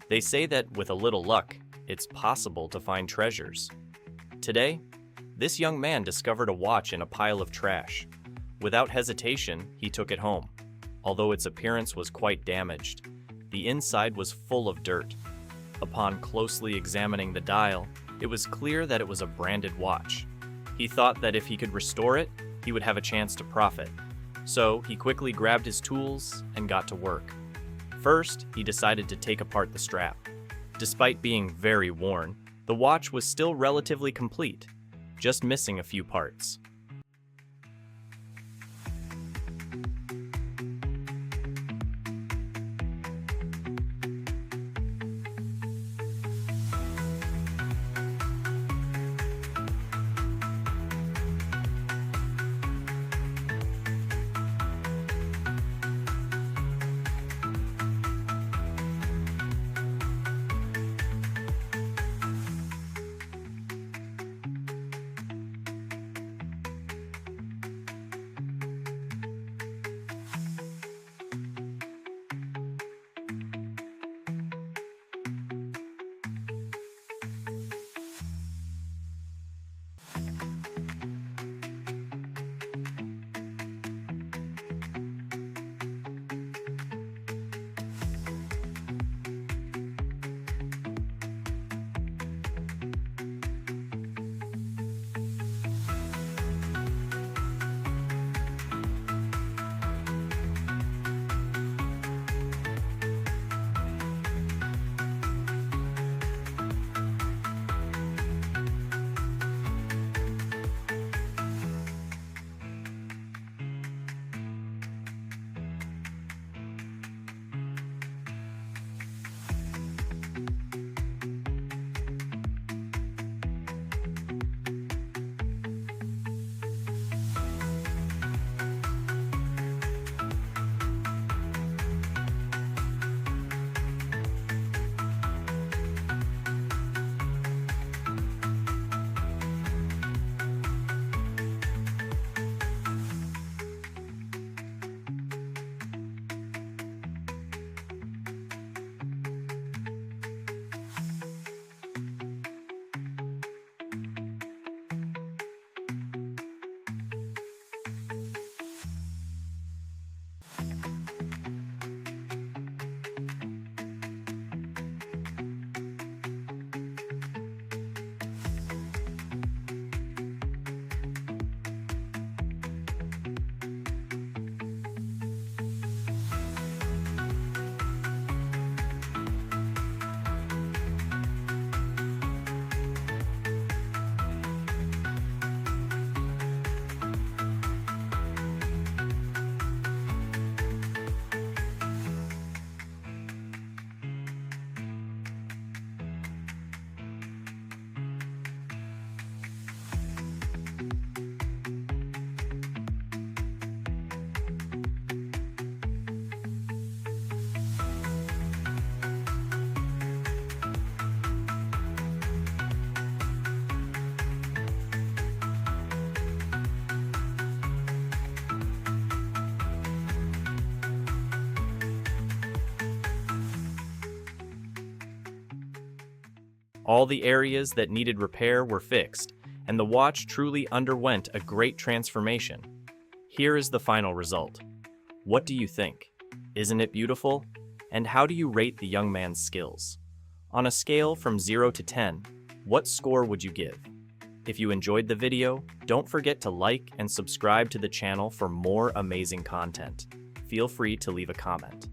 They say that with a little luck, it's possible to find treasures. Today, this young man discovered a watch in a pile of trash. Without hesitation, he took it home. Although its appearance was quite damaged, the inside was full of dirt. Upon closely examining the dial, it was clear that it was a branded watch. He thought that if he could restore it, he would have a chance to profit. So he quickly grabbed his tools and got to work. First, he decided to take apart the strap. Despite being very worn, the watch was still relatively complete, just missing a few parts. All the areas that needed repair were fixed, and the watch truly underwent a great transformation. Here is the final result. What do you think? Isn't it beautiful? And how do you rate the young man's skills? On a scale from 0 to 10, what score would you give? If you enjoyed the video, don't forget to like and subscribe to the channel for more amazing content. Feel free to leave a comment.